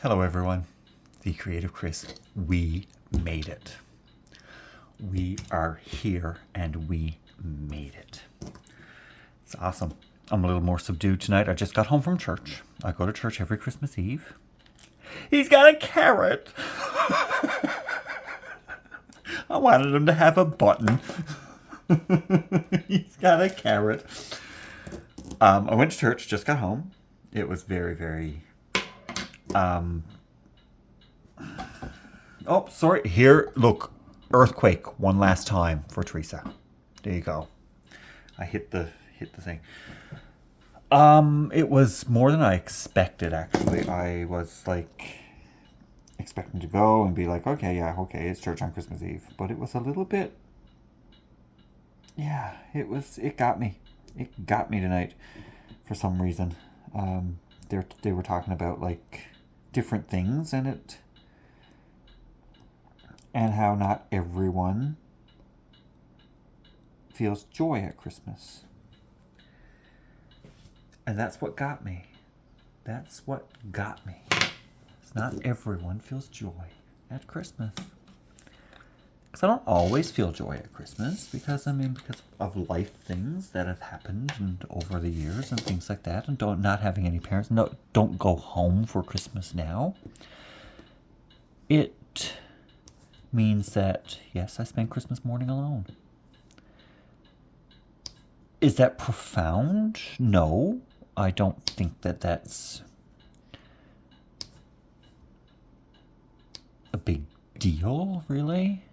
Hello, everyone. The Creative Chris. We made it. We are here and we made it. It's awesome. I'm a little more subdued tonight. I just got home from church. I go to church every Christmas Eve. He's got a carrot. I wanted him to have a button. He's got a carrot. I went to church, just got home. It was very, very oh, sorry. Here, look. Earthquake one last time for Teresa. There you go. I hit the thing. It was more than I expected, actually. I was like expecting to go and be like, okay, it's church on Christmas Eve. But it was a little bit, it got me. It got me tonight for some reason. They were talking about like different things and how not everyone feels joy at Christmas. And that's what got me. That's what got me. It's not everyone feels joy at Christmas. Because I don't always feel joy at Christmas because of life things that have happened and over the years and things like that, and not having any parents. No, don't go home for Christmas now. It means that, yes, I spend Christmas morning alone. Is that profound? No, I don't think that that's a big deal, really.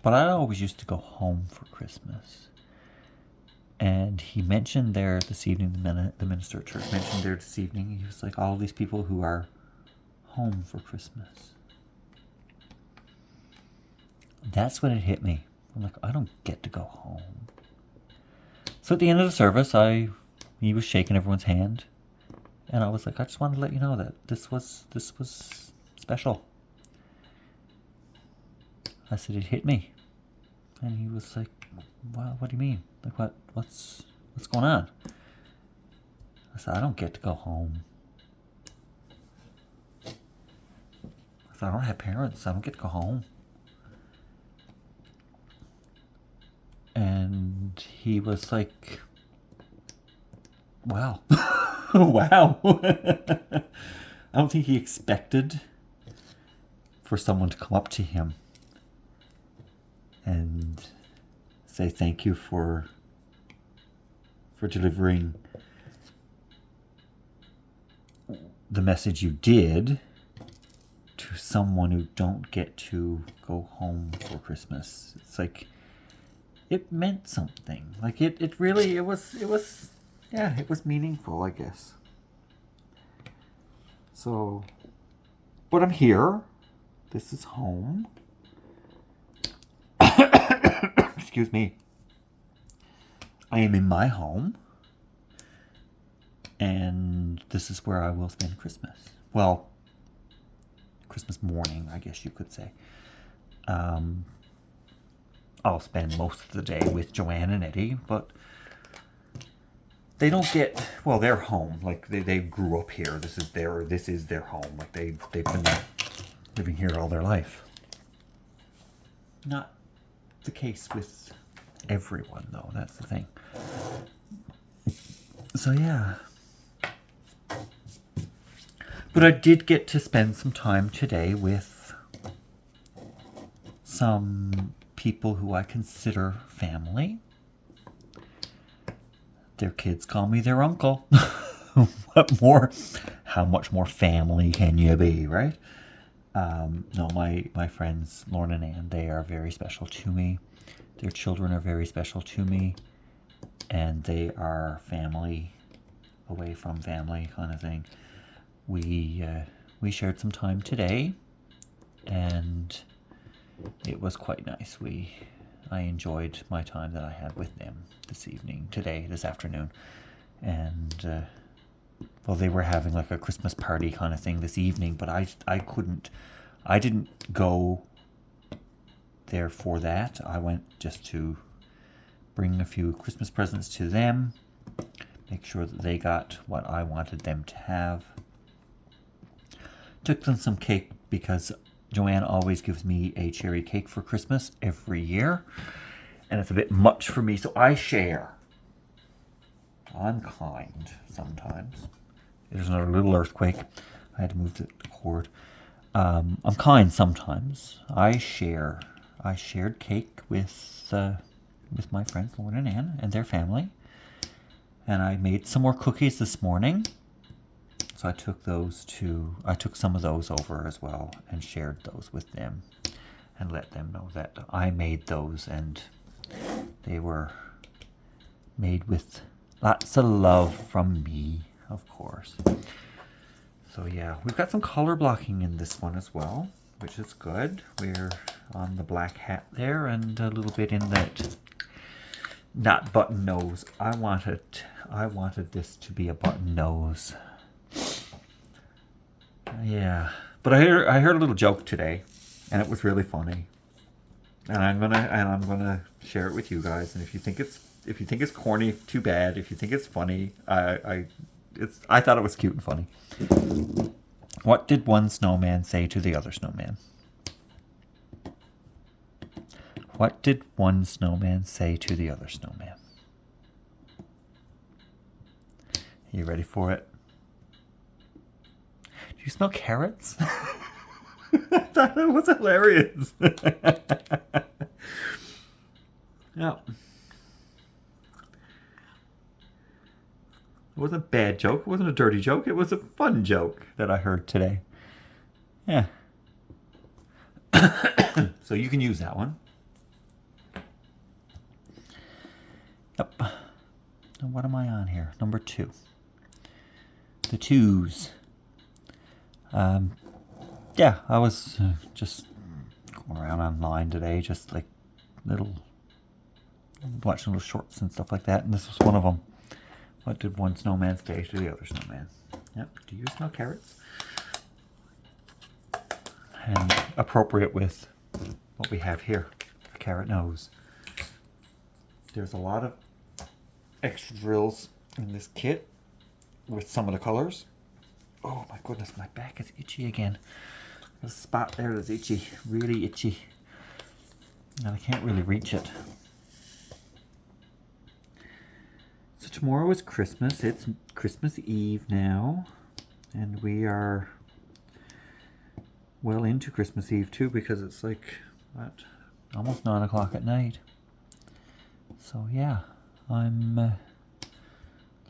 But I always used to go home for Christmas. And he mentioned there this evening, the minister at church mentioned there this evening, he was like, all these people who are home for Christmas. That's when it hit me. I'm like, I don't get to go home. So at the end of the service, he was shaking everyone's hand. And I was like, I just wanted to let you know that this was special. I said, it hit me. And he was like, well, what do you mean? Like, what's going on? I said, I don't get to go home. I said, I don't have parents. I don't get to go home. And he was like, wow. Wow. I don't think he expected for someone to come up to him and say thank you for delivering the message you did to someone who don't get to go home for Christmas. It's like, it meant something. Like it really, it was meaningful, I guess. So, but I'm here. This is home. Excuse me. I am in my home. And this is where I will spend Christmas. Well, Christmas morning, I guess you could say. I'll spend most of the day with Joanne and Eddie, but they don't get, well, they're home. Like they grew up here. This is their home. Like they've been living here all their life. Not the case with everyone, though. That's the thing. So yeah. But I did get to spend some time today with some people who I consider family. Their kids call me their uncle. What more? How much more family can you be, right? No, my friends Lauren and Ann, they are very special to me. Their children are very special to me, and they are family away from family kind of thing. We shared some time today, and it was quite nice. I enjoyed my time that I had with them this afternoon, and well, they were having like a Christmas party kind of thing this evening, but I didn't go there for that. I went just to bring a few Christmas presents to them, make sure that they got what I wanted them to have. Took them some cake because Joanne always gives me a cherry cake for Christmas every year. And it's a bit much for me, so I share. I'm kind sometimes. There's another little earthquake. I had to move the cord. I'm kind sometimes. I share. I shared cake with my friends Lauren and Ann and their family. And I made some more cookies this morning. So I took some of those over as well and shared those with them and let them know that I made those and they were made with lots of love from me, of course. So yeah, we've got some color blocking in this one as well, which is good. We're on the black hat there and a little bit in that not button nose. I wanted this to be a button nose. Yeah, but I heard a little joke today, and it was really funny, and I'm gonna share it with you guys. And if you think it's corny, too bad. If you think it's funny, I thought it was cute and funny. What did one snowman say to the other snowman? What did one snowman say to the other snowman? Are you ready for it? Do you smell carrots? I thought it was hilarious. Yeah. It wasn't a bad joke. It wasn't a dirty joke. It was a fun joke that I heard today. Yeah. So you can use that one. Yep. And what am I on here? Number 2. The twos. Yeah, I was just going around online today, just like watching little shorts and stuff like that, and this was one of them. What did one snowman say to the other snowman? Yep. Do you smell carrots? And appropriate with what we have here, a carrot nose. There's a lot of extra drills in this kit with some of the colors. Oh my goodness, my back is itchy again. There's a spot there that's itchy, really itchy. And I can't really reach it. So tomorrow is Christmas. It's Christmas Eve now. And we are well into Christmas Eve too, because it's like, what, almost 9 o'clock at night. So yeah, I'm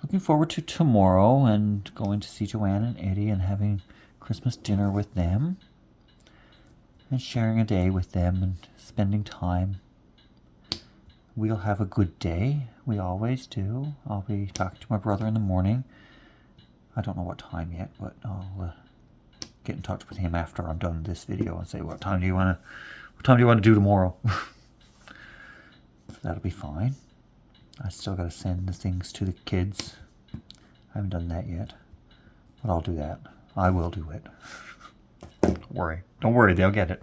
looking forward to tomorrow and going to see Joanne and Eddie and having Christmas dinner with them and sharing a day with them and spending time. We'll have a good day. We always do. I'll be talking to my brother in the morning. I don't know what time yet, but I'll get in touch with him after I'm done this video and say, what time do you want to do tomorrow? So that'll be fine. I still got to send the things to the kids. I haven't done that yet, but I'll do that. I will do it. Don't worry. Don't worry, they'll get it.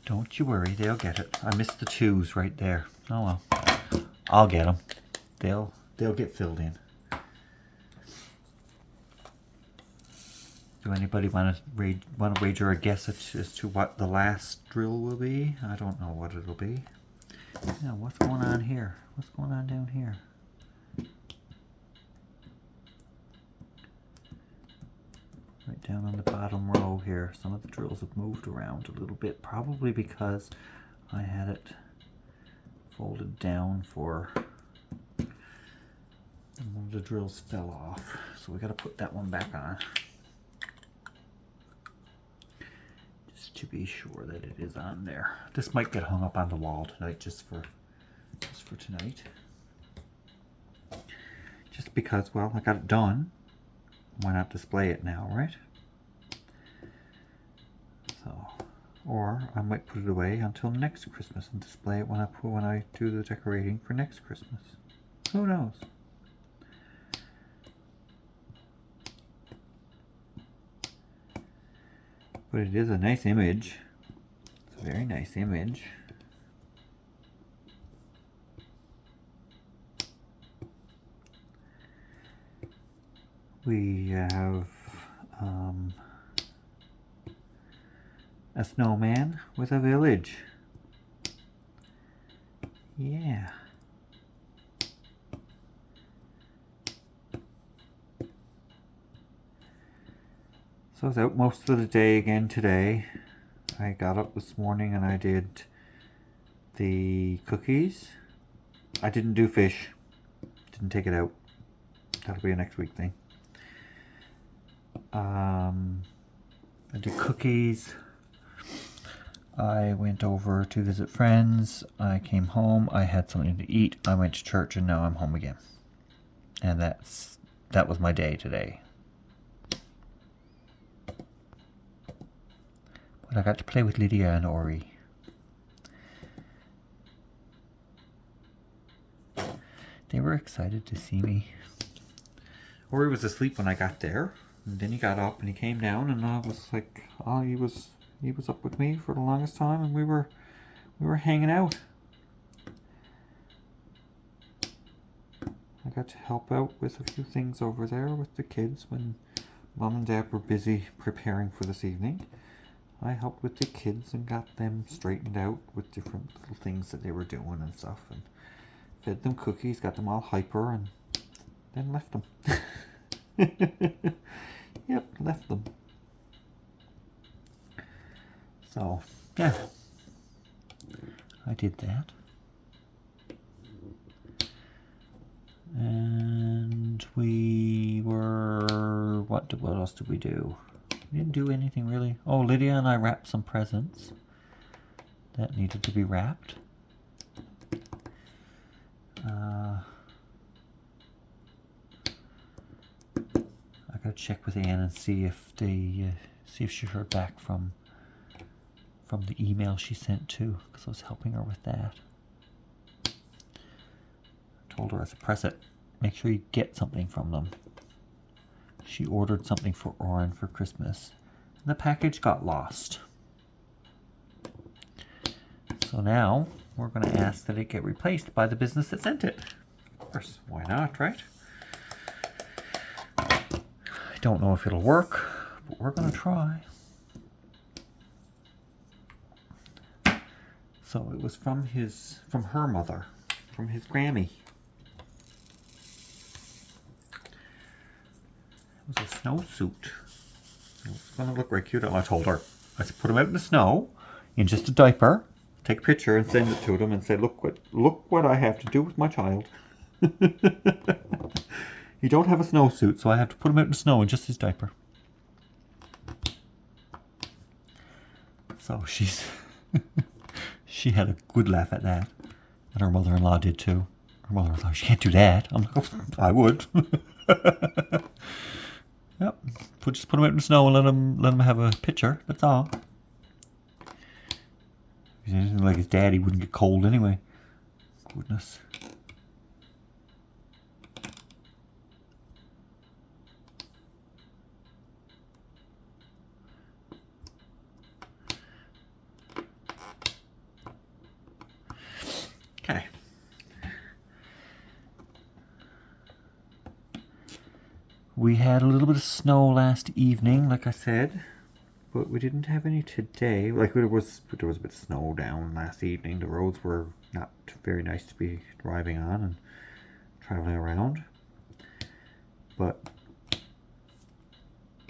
Don't you worry, they'll get it. I missed the twos right there. Oh well. I'll get them. They'll get filled in. Do anybody want to wager a guess as to what the last drill will be? I don't know what it'll be. Now, what's going on here? What's going on down here? Right down on the bottom row here, some of the drills have moved around a little bit, probably because I had it folded down for, and one of the drills fell off. So we got to put that one back on, just to be sure that it is on there. This might get hung up on the wall tonight, just for tonight. Just because, well, I got it done. Why not display it now, right? So, or I might put it away until next Christmas and display it when I do the decorating for next Christmas. Who knows? But it is a nice image. It's a very nice image. We have a snowman with a village. Yeah. So I was out most of the day again today. I got up this morning and I did the cookies. I didn't do fish. Didn't take it out. That'll be a next week thing. I did cookies. I went over to visit friends. I came home. I had something to eat. I went to church and now I'm home again. And that was my day today. But I got to play with Lydia and Ori. They were excited to see me. Ori was asleep when I got there, and then he got up and he came down, and I was like, oh, he was up with me for the longest time, and we were hanging out. I got to help out with a few things over there with the kids when Mom and Dad were busy preparing for this evening. I helped with the kids and got them straightened out with different little things that they were doing and stuff, and fed them cookies, got them all hyper, and then left them. Yep, left them. So, yeah, I did that. And we were, what else did we do? We didn't do anything really. Oh, Lydia and I wrapped some presents that needed to be wrapped. I gotta check with Anne and see if she heard back from the email she sent too, because I was helping her with that. I told her, I said, press it. Make sure you get something from them. She ordered something for Oren for Christmas, and the package got lost. So now we're going to ask that it get replaced by the business that sent it. Of course, why not, right? I don't know if it'll work, but we're going to try. So it was from her mother, from his Grammy. It was a snowsuit. It was going to look very cute. I told her, I said, put him out in the snow in just a diaper, take a picture and send it to them and say, look what I have to do with my child. He don't have a snowsuit, so I have to put him out in the snow in just his diaper. So she had a good laugh at that. And her mother-in-law did too. Her mother-in-law, she can't do that. I'm like, oh, I would. Yep. Just put him out in the snow and let him have a picture. That's all. If he's anything like his dad, he wouldn't get cold anyway. Goodness. Okay. We had a little bit of snow last evening, like I said, but we didn't have any today. Like there was a bit of snow down last evening. The roads were not very nice to be driving on and traveling around. But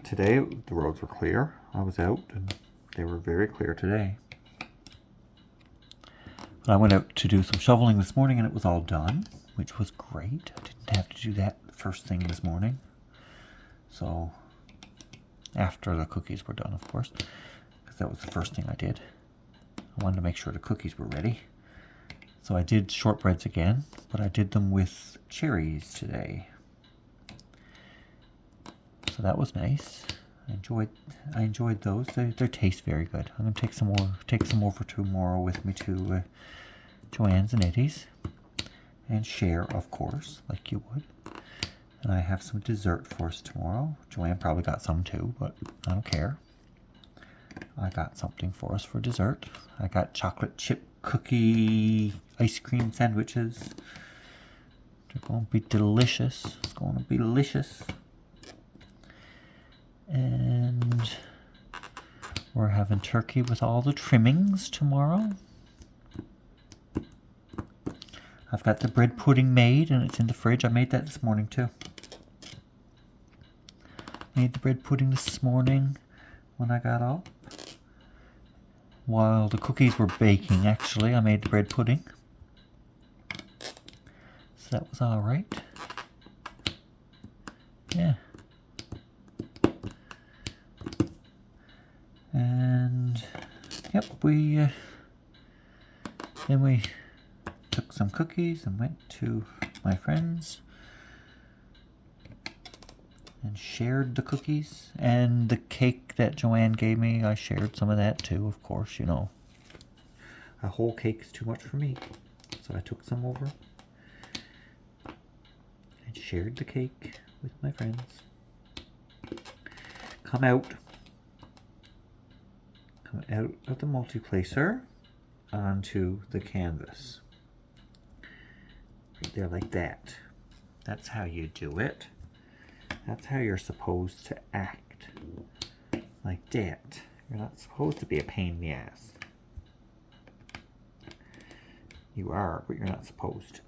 today the roads were clear. I was out and they were very clear today. But I went out to do some shoveling this morning and it was all done, which was great. I didn't have to do that first thing this morning. So, after the cookies were done, of course, because that was the first thing I did. I wanted to make sure the cookies were ready. So I did shortbreads again, but I did them with cherries today. So that was nice. I enjoyed those. They taste very good. I'm gonna take some over tomorrow with me to Joanne's and Eddie's, and share, of course, like you would. And I have some dessert for us tomorrow. Joanne probably got some too, but I don't care. I got something for us for dessert. I got chocolate chip cookie ice cream sandwiches. They're going to be delicious. It's going to be delicious. And we're having turkey with all the trimmings tomorrow. I've got the bread pudding made and it's in the fridge. I made that this morning too. Made the bread pudding this morning when I got up. While the cookies were baking, actually, I made the bread pudding. So that was alright. Yeah. And, yep, then we took some cookies and went to my friends and shared the cookies. And the cake that Joanne gave me, I shared some of that too, of course, you know. A whole cake is too much for me. So I took some over and shared the cake with my friends. Come out of the multiplacer onto the canvas. Right there like that. That's how you do it. That's how you're supposed to act. Like that. You're not supposed to be a pain in the ass. You are, but you're not supposed to be.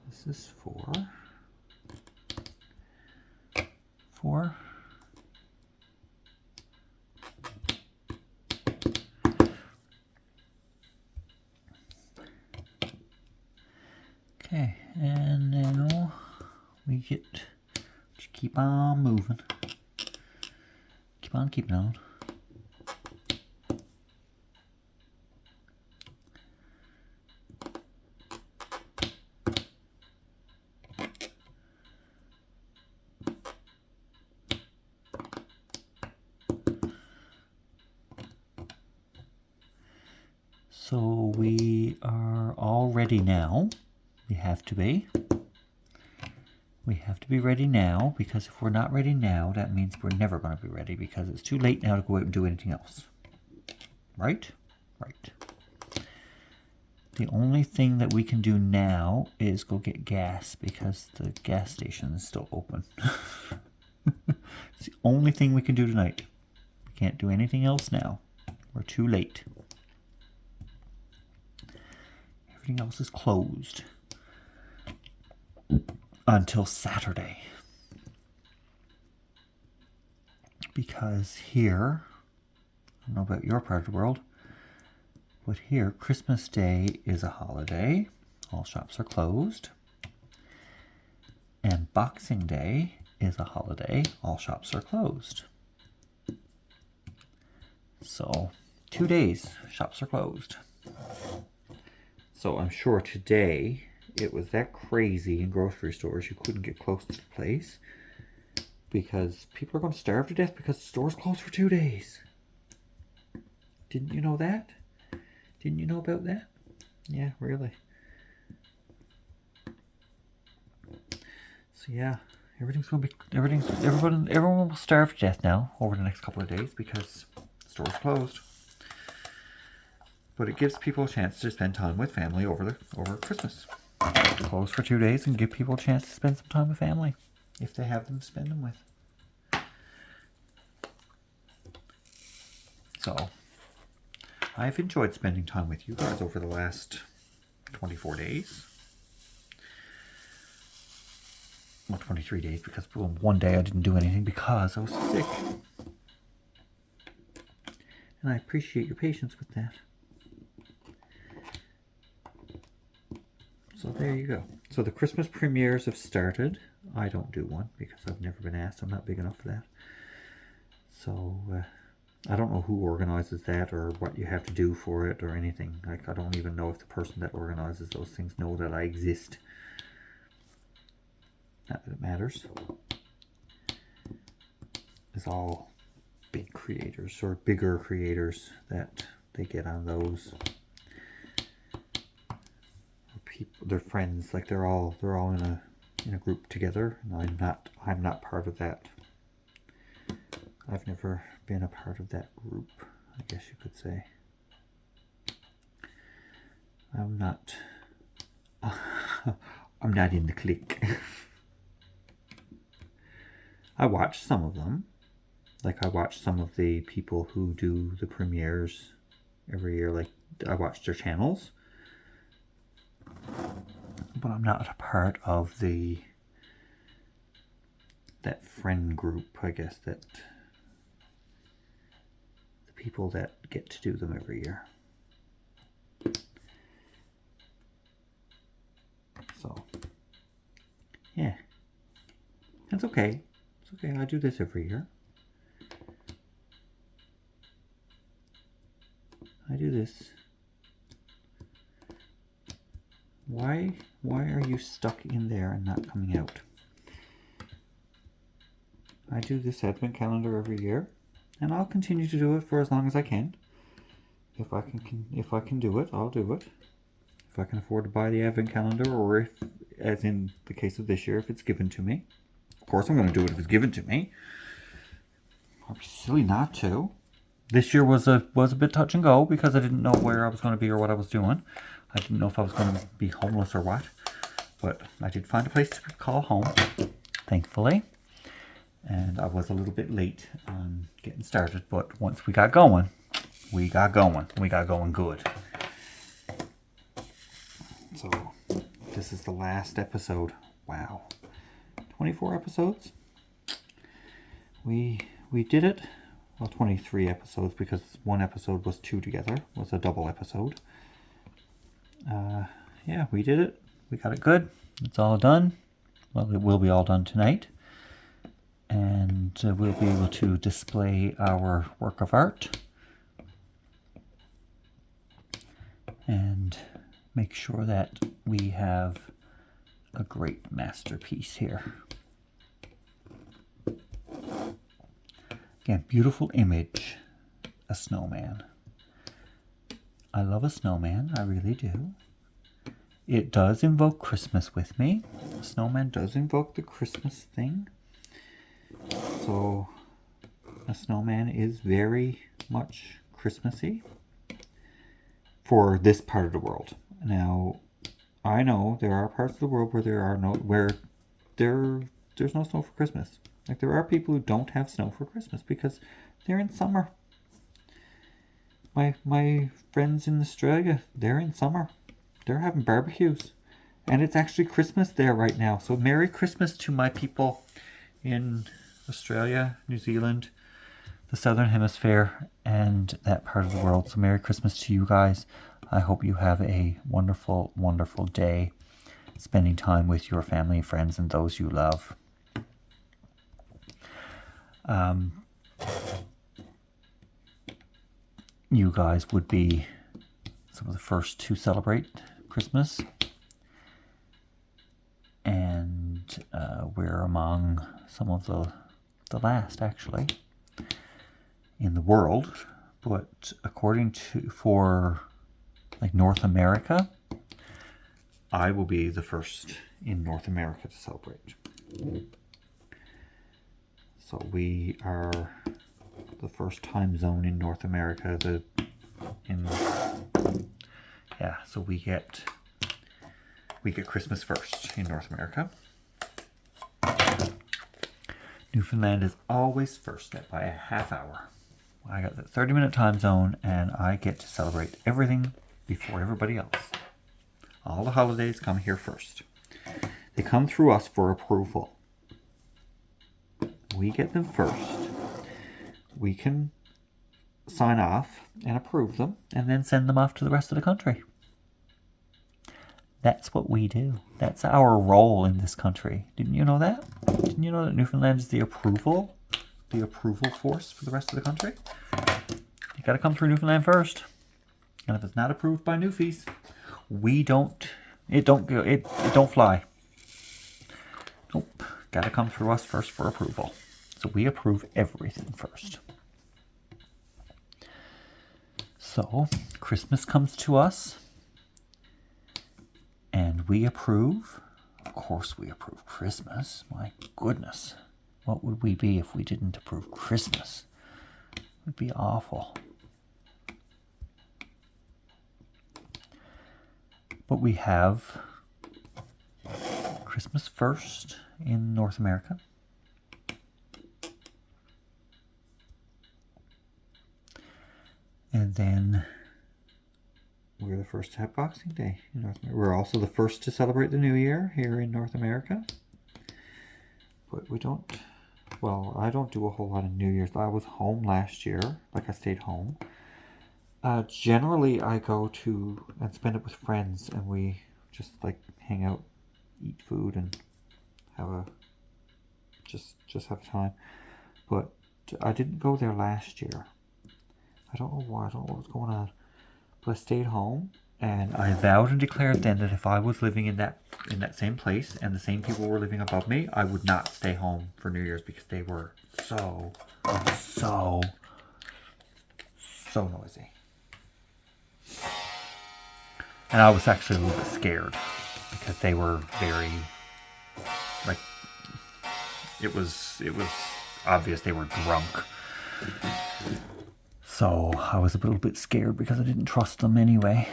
This is for okay, and now we just keep on moving. Keep on keeping on. So we are all ready now. We have to be. We have to be ready now, because if we're not ready now, that means we're never going to be ready, because it's too late now to go out and do anything else. Right? Right. The only thing that we can do now is go get gas, because the gas station is still open. It's the only thing we can do tonight. We can't do anything else now. We're too late. Everything else is closed until Saturday. Because here, I don't know about your part of the world, but here, Christmas Day is a holiday. All shops are closed. And Boxing Day is a holiday. All shops are closed. So, 2 days, shops are closed. So I'm sure today it was that crazy in grocery stores you couldn't get close to the place, because people are going to starve to death because the store's closed for 2 days. Didn't you know that? Didn't you know about that? Yeah, really. So yeah, everyone will starve to death now over the next couple of days because the store's closed. But it gives people a chance to spend time with family over Christmas. Close for 2 days and give people a chance to spend some time with family, if they have them to spend them with. So, I've enjoyed spending time with you guys over the last 24 days. Well, 23 days, because one day I didn't do anything because I was sick. And I appreciate your patience with that. So there you go. So the Christmas premieres have started. I don't do one because I've never been asked. I'm not big enough for that. So I don't know who organizes that or what you have to do for it or anything. Like, I don't even know if the person that organizes those things know that I exist. Not that it matters. It's all big creators or bigger creators that they get on those. People, their friends, like they're all in a group together, and I'm not part of that. I've never been a part of that group, I guess you could say. I'm not I'm not in the clique. I watch some of them. Like I watch some of the people who do the premieres every year. Like I watch their channels. But I'm not a part of that friend group, I guess, that the people that get to do them every year. So, yeah. That's okay. It's okay. I do this every year. I do this. Why are you stuck in there and not coming out? I do this advent calendar every year, and I'll continue to do it for as long as I can. If I can do it, I'll do it. If I can afford to buy the advent calendar, or if, as in the case of this year, if it's given to me. Of course I'm going to do it if it's given to me. I'd be silly not to. This year was a bit touch and go because I didn't know where I was going to be or what I was doing. I didn't know if I was going to be homeless or what. But I did find a place to call home, thankfully. And I was a little bit late on getting started, but once we got going, we got going good. So this is the last episode. Wow. 24 episodes. We did it. Well, 23 episodes because one episode was two together. It was a double episode. Yeah, we did it. We got it good. It's all done. Well, it will be all done tonight. And we'll be able to display our work of art and make sure that we have a great masterpiece here. Again, beautiful image, a snowman. I love a snowman, I really do. It does invoke Christmas with me. The snowman does invoke the Christmas thing. So, a snowman is very much Christmassy for this part of the world. Now, I know there are parts of the world where there's no snow for Christmas. Like there are people who don't have snow for Christmas because they're in summer. My friends in Australia, they're in summer. They're having barbecues. And it's actually Christmas there right now. So Merry Christmas to my people in Australia, New Zealand, the Southern Hemisphere, and that part of the world. So Merry Christmas to you guys. I hope you have a wonderful, wonderful day spending time with your family, friends, and those you love. You guys would be some of the first to celebrate Christmas, and we're among some of the last, actually, in the world. But according to, for like North America, I will be the first in North America to celebrate. So we are the first time zone in North America. So we get Christmas first in North America. Newfoundland is always first by a half hour. I got the 30-minute time zone, and I get to celebrate everything before everybody else. All the holidays come here first. They come through us for approval. We get them first. We can sign off and approve them, and then send them off to the rest of the country. That's what we do. That's our role in this country. Didn't you know that? Didn't you know that Newfoundland is the approval force for the rest of the country? You got to come through Newfoundland first. And if it's not approved by Newfies, it don't fly. Nope. Got to come through us first for approval. So we approve everything first. So Christmas comes to us, and we approve. Of course we approve Christmas. My goodness. What would we be if we didn't approve Christmas? It would be awful. But we have Christmas first in North America. And then we're the first to have Boxing Day in North America. We're also the first to celebrate the New Year here in North America. But we don't, well, I don't do a whole lot of New Year's. I was home last year, like I stayed home. Generally, I go to and spend it with friends, and we just like hang out, eat food, and have a just have time. But I didn't go there last year. I don't know why. I don't know what was going on. But I stayed home, and I vowed and declared then that if I was living in that same place and the same people were living above me, I would not stay home for New Year's because they were so noisy. And I was actually a little bit scared because they were very, like, it was obvious they were drunk. So I was a little bit scared because I didn't trust them anyway.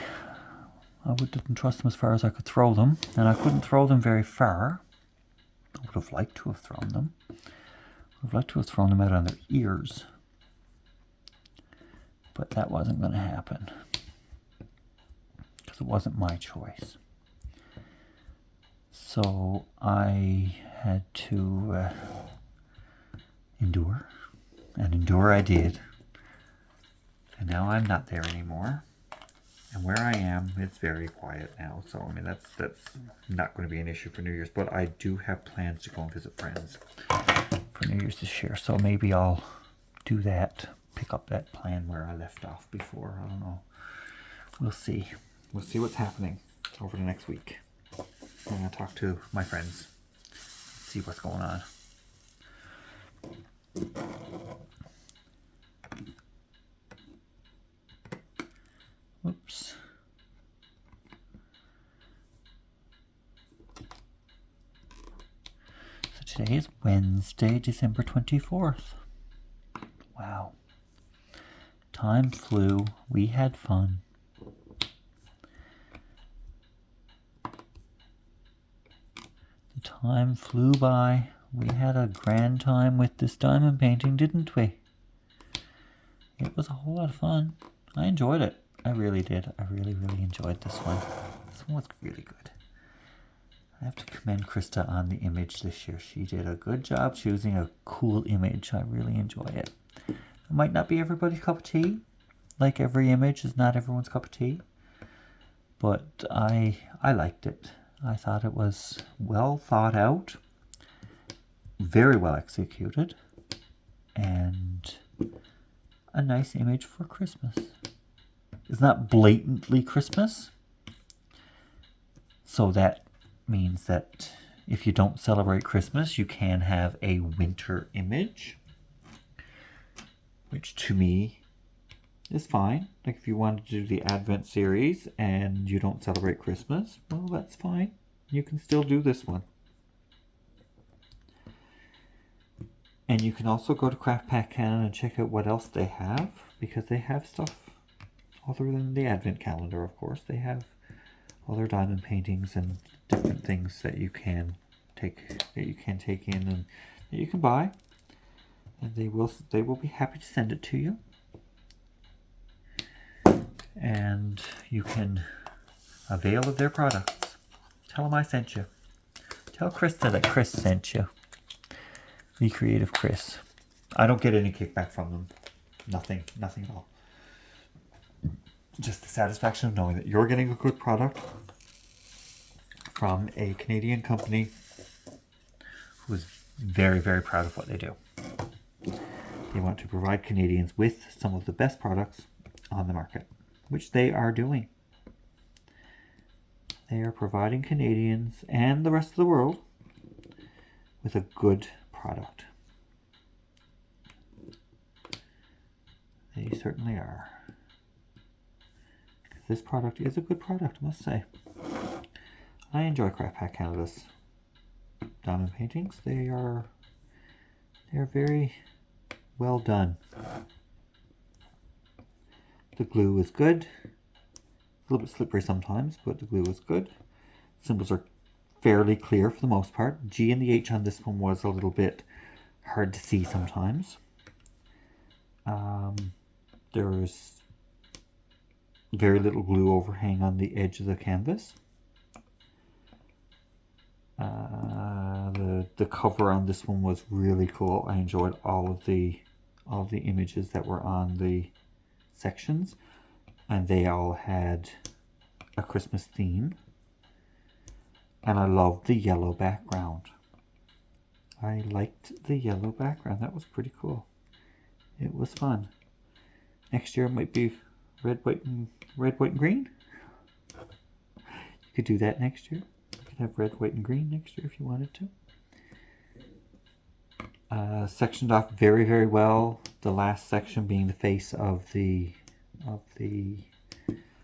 I didn't trust them as far as I could throw them, and I couldn't throw them very far. I would have liked to have thrown them. I would have liked to have thrown them out on their ears. But that wasn't going to happen. Because it wasn't my choice. So I had to endure. And endure I did. And now I'm not there anymore. And where I am, it's very quiet now. So, I mean, that's not going to be an issue for New Year's. But I do have plans to go and visit friends for New Year's this year. So maybe I'll do that. Pick up that plan where I left off before. I don't know. We'll see. We'll see what's happening over the next week. I'm going to talk to my friends. See what's going on. Whoops. So today is Wednesday, December 24th. Wow. Time flew. We had fun. The time flew by. We had a grand time with this diamond painting, didn't we? It was a whole lot of fun. I enjoyed it. I really did. I really, really enjoyed this one. This one was really good. I have to commend Krista on the image this year. She did a good job choosing a cool image. I really enjoy it. It might not be everybody's cup of tea. Like every image is not everyone's cup of tea. But I liked it. I thought it was well thought out. Very well executed. And a nice image for Christmas. It's not blatantly Christmas. So that means that if you don't celebrate Christmas, you can have a winter image. Which to me is fine. Like if you wanted to do the Advent series and you don't celebrate Christmas, well, that's fine. You can still do this one. And you can also go to Craft Pack Canada and check out what else they have, because they have stuff other than the Advent calendar, of course. They have other diamond paintings and different things that you can take in and that you can buy. And they will be happy to send it to you. And you can avail of their products. Tell them I sent you. Tell Krista that Chris sent you. Be Creative Chris. I don't get any kickback from them. Nothing at all. Just the satisfaction of knowing that you're getting a good product from a Canadian company who is very, very proud of what they do. They want to provide Canadians with some of the best products on the market, which they are doing. They are providing Canadians and the rest of the world with a good product. They certainly are. This product is a good product, I must say. I enjoy Craft Pack Canada's diamond paintings. They're very well done. The glue is good. A little bit slippery sometimes, but the glue is good. Symbols are fairly clear for the most part. G and the H on this one was a little bit hard to see sometimes. There's very little glue overhang on the edge of the canvas. The cover on this one was really cool. I enjoyed all of the images that were on the sections, and they all had a Christmas theme. And I loved the yellow background. I liked the yellow background. That was pretty cool. It was fun. Next year it might be red, white, and green. You could do that next year. You could have red, white, and green next year if you wanted to. Sectioned off very, very well. The last section being the face of the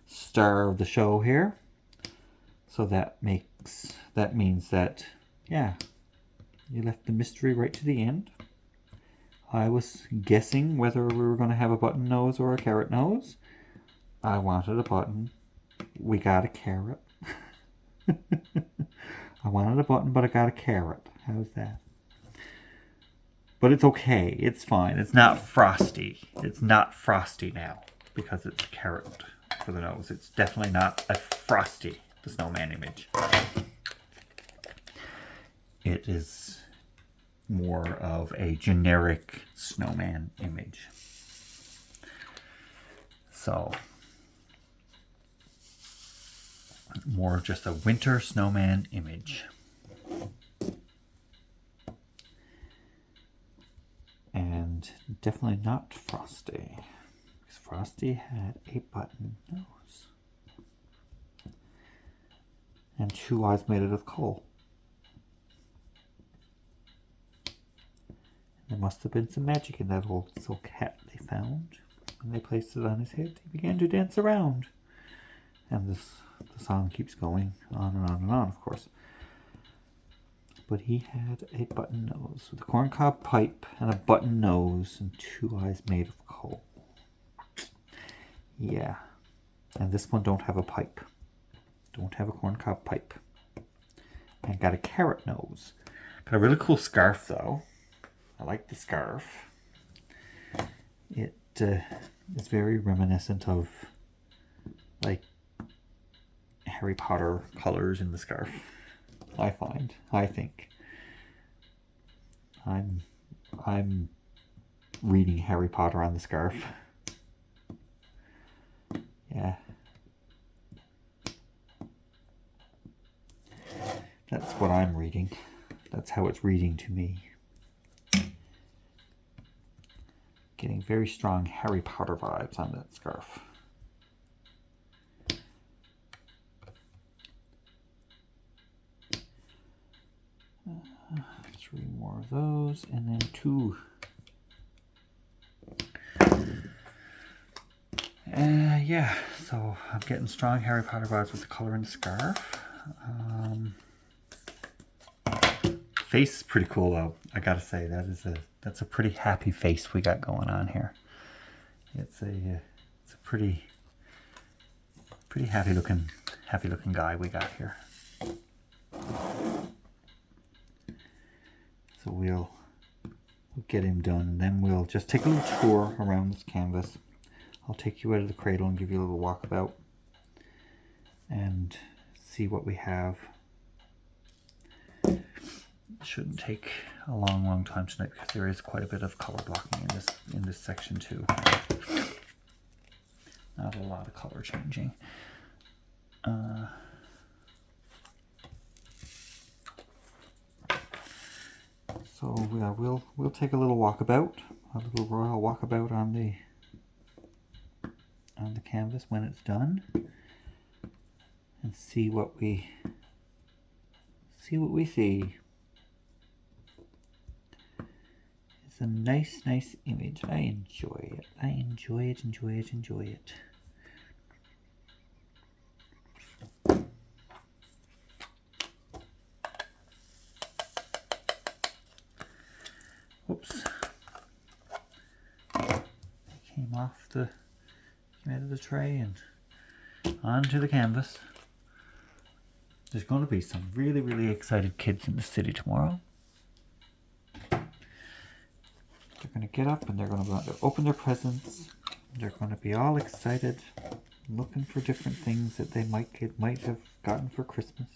star of the show here. So that means that, yeah, you left the mystery right to the end. I was guessing whether we were going to have a button nose or a carrot nose. I wanted a button. We got a carrot. I wanted a button, but I got a carrot. How's that? But it's okay. It's fine. It's not frosty. It's not frosty now because it's a carrot for the nose. It's definitely not a Frosty the Snowman image. It is more of a generic snowman image. So, more of just a winter snowman image. And definitely not Frosty, because Frosty had a button nose and 2 eyes made out of coal. There must have been some magic in that old silk hat they found. When they placed it on his head, he began to dance around. And the song keeps going on and on and on, of course. But he had a button nose with a corncob pipe and a button nose and 2 eyes made of coal. Yeah. And this one don't have a pipe. Don't have a corncob pipe. And got a carrot nose. Got a really cool scarf though. I like the scarf. It is very reminiscent of like Harry Potter colors in the scarf. I think. I'm reading Harry Potter on the scarf. Yeah. That's what I'm reading. That's how it's reading to me. Getting very strong Harry Potter vibes on that scarf. 3 more of those, and then 2. Yeah, so I'm getting strong Harry Potter vibes with the color in the scarf. Face is pretty cool though. I gotta say that's a pretty happy face we got going on here. It's a pretty happy looking guy we got here. So we'll get him done, and then we'll just take a little tour around this canvas. I'll take you out of the cradle and give you a little walkabout and see what we have. It shouldn't take a long time tonight because there is quite a bit of color blocking in this section too. Not a lot of color changing. So yeah, we'll take a little walkabout, a little royal walkabout on the canvas when it's done, and see what we see. It's a nice image. I enjoy it. Enjoy it. Whoops. Came out of the tray and onto the canvas. There's going to be some really excited kids in the city tomorrow. They're going to get up and they're going to open their presents. They're going to be all excited. looking for different things that they might have gotten for Christmas.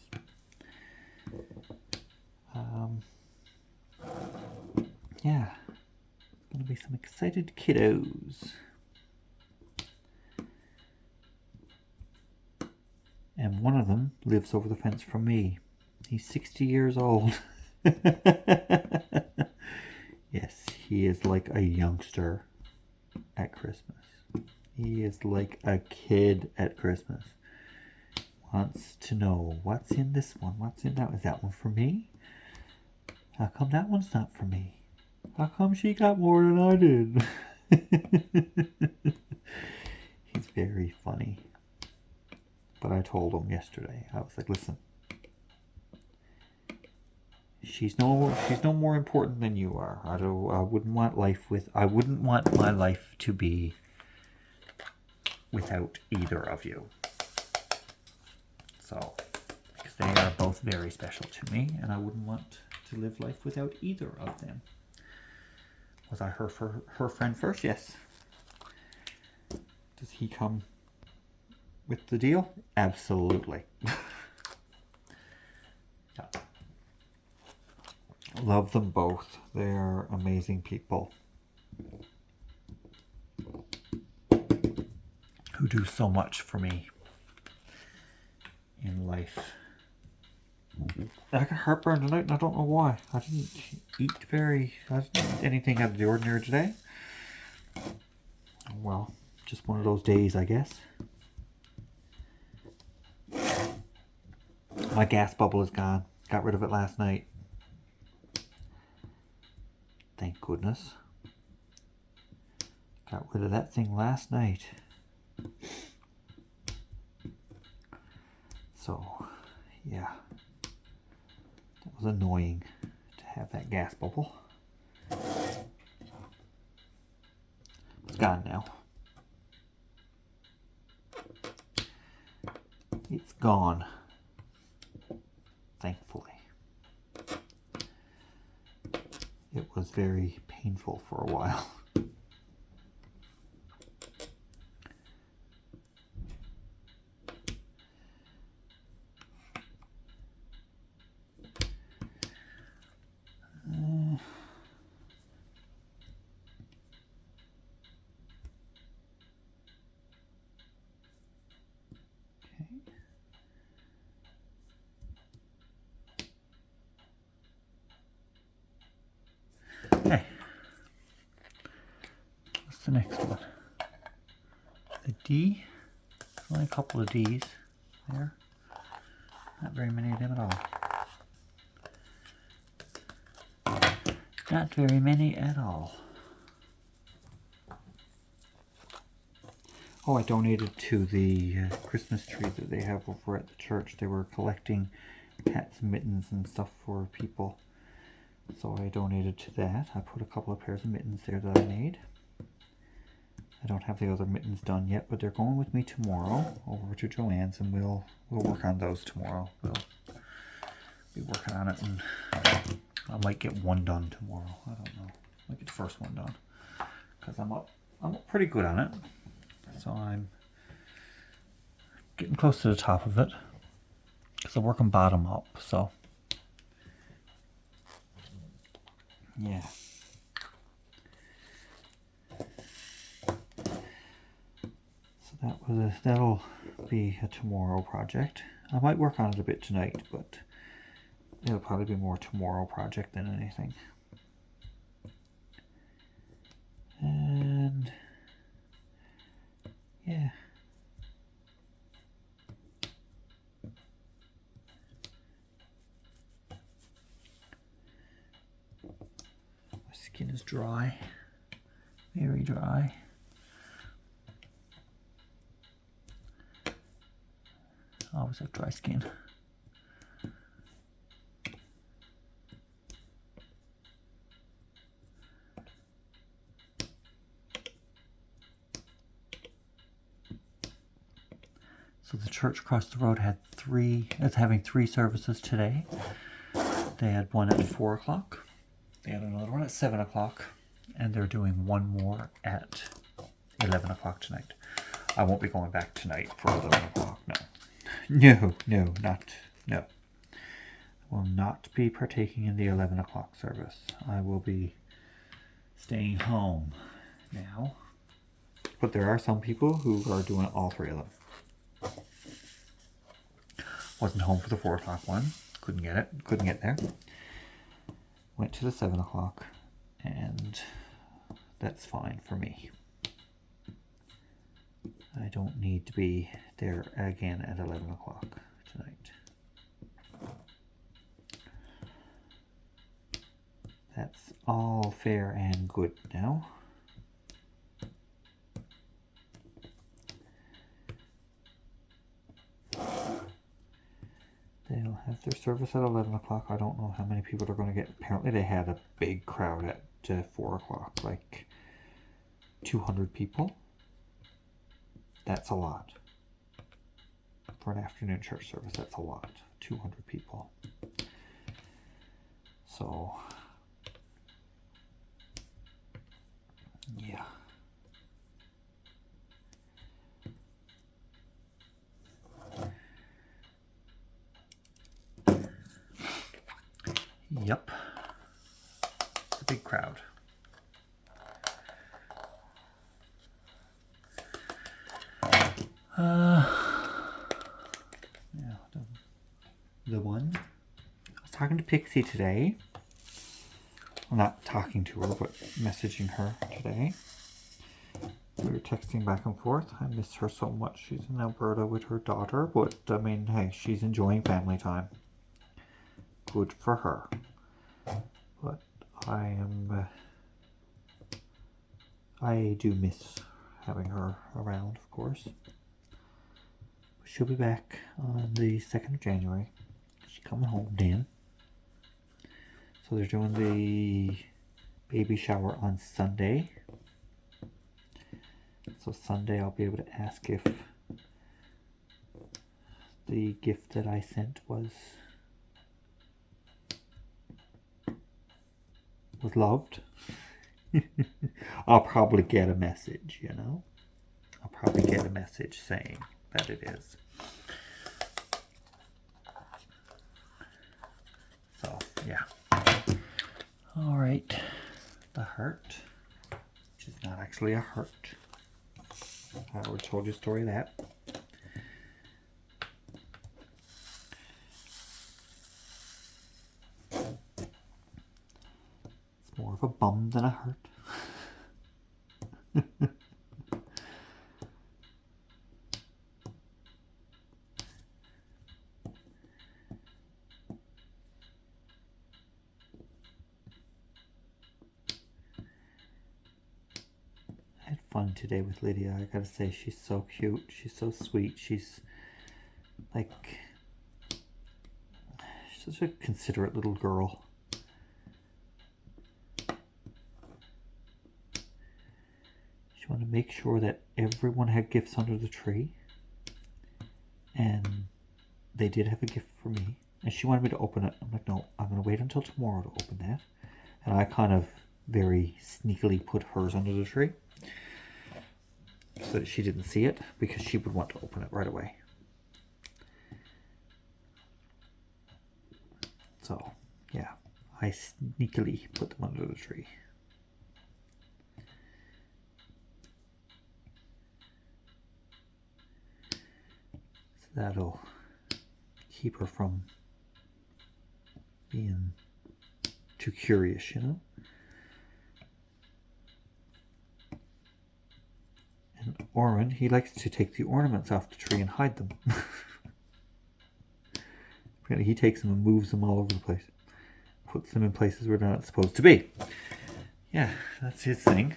Yeah, gonna be some excited kiddos. And one of them lives over the fence from me. He's 60 years old. Yes, he is like a youngster at Christmas. He is like a kid at Christmas. Wants to know, what's in this one? What's in that? Is that one for me? How come that one's not for me? How come she got more than I did? He's very funny. But I told him yesterday, I was like, listen, she's no more important than you are. I wouldn't want my life to be without either of you. So, because they are both very special to me, and I wouldn't want to live life without either of them. Was I her friend first? Yes. Does he come with the deal? Absolutely. Yeah. Love them both. They are amazing people who do so much for me in life. I got heartburn tonight and I don't know why. I didn't eat anything out of the ordinary today. Well, just one of those days, I guess. My gas bubble is gone. Got rid of it last night. Thank goodness. Got rid of that thing last night. So, yeah. That was annoying to have that gas bubble. It's gone now. It's gone. Thankfully. It was very painful for a while. Okay. What's the next one? The D. There's only a couple of D's there. Not very many of them at all. Not very many at all. Oh, I donated to the Christmas tree that they have over at the church. They were collecting hats and mittens and stuff for people. So I donated to that. I put a couple of pairs of mittens there that I made. I don't have the other mittens done yet, but they're going with me tomorrow over to Joanne's, and we'll work on those tomorrow. We'll be working on it, and I might get one done tomorrow. I don't know. I might get the first one done because I'm up pretty good on it. So I'm getting close to the top of it because I'm working bottom up. So yeah. So that'll be a tomorrow project. I might work on it a bit tonight, but it'll probably be more tomorrow project than anything. And yeah. My skin is dry, very dry. I always have dry skin. So the church across the road is having 3 services today. They had one at 4 o'clock. They had another one at 7 o'clock. And they're doing one more at 11 o'clock tonight. I won't be going back tonight for 11 o'clock, no. No. I will not be partaking in the 11 o'clock service. I will be staying home now. But there are some people who are doing all three of them. Wasn't home for the 4 o'clock one. Couldn't get there. Went to the 7 o'clock, and that's fine for me. I don't need to be there again at 11 o'clock tonight. That's all fair and good now. They'll have their service at 11 o'clock. I don't know how many people are going to get. Apparently they had a big crowd at 4 o'clock, like 200 people. That's a lot. For an afternoon church service, that's a lot. 200 people. So, yeah. Yep. It's a big crowd. Yeah, the one. I was talking to Pixie today. Well, not talking to her, but messaging her today. We were texting back and forth. I miss her so much. She's in Alberta with her daughter, but I mean, hey, she's enjoying family time. Good for her. But I do miss having her around, of course. She'll be back on the 2nd of January. She's coming home then. So they're doing the baby shower on Sunday. So Sunday I'll be able to ask if the gift that I sent was loved. I'll probably get a message, you know? I'll probably get a message saying that it is. So, yeah. All right. The heart, which is not actually a heart. I already told you a story of that. It's more of a bum than a heart. Fun today with Lydia. I gotta say, she's so cute. She's so sweet. She's such a considerate little girl. She wanted to make sure that everyone had gifts under the tree, and they did have a gift for me, and she wanted me to open it. I'm like, no, I'm gonna wait until tomorrow to open that. And I kind of very sneakily put hers under the tree, so that she didn't see it, because she would want to open it right away. So, yeah, I sneakily put them under the tree. So that'll keep her from being too curious, you know? And Orrin, he likes to take the ornaments off the tree and hide them. He takes them and moves them all over the place. Puts them in places where they're not supposed to be. Yeah, that's his thing.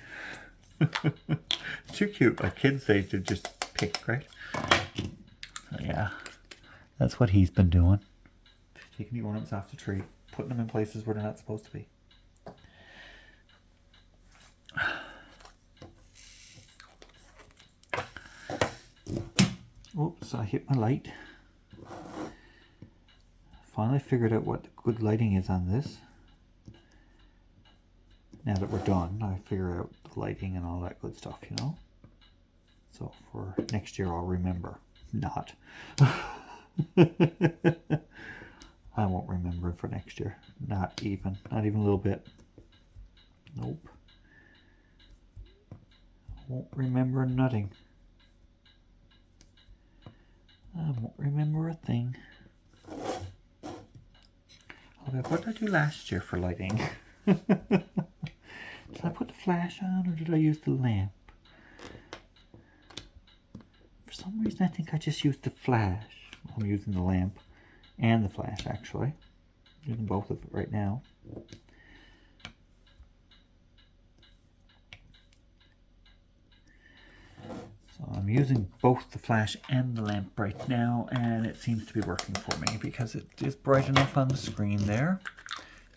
It's too cute. Like kids, they just pick, right? So yeah, that's what he's been doing. Taking the ornaments off the tree, putting them in places where they're not supposed to be. Oops, I hit my light. Finally figured out what the good lighting is on this. Now that we're done, I figure out the lighting and all that good stuff, you know? So for next year, I'll remember. Not. I won't remember for next year. Not even a little bit. Nope. Won't remember nothing. I won't remember a thing. Okay, what did I do last year for lighting? Did I put the flash on or did I use the lamp? For some reason I think I just used the flash. I'm using the lamp and the flash actually. I'm using both of it right now. So I'm using both the flash and the lamp right now, and it seems to be working for me because it is bright enough on the screen there.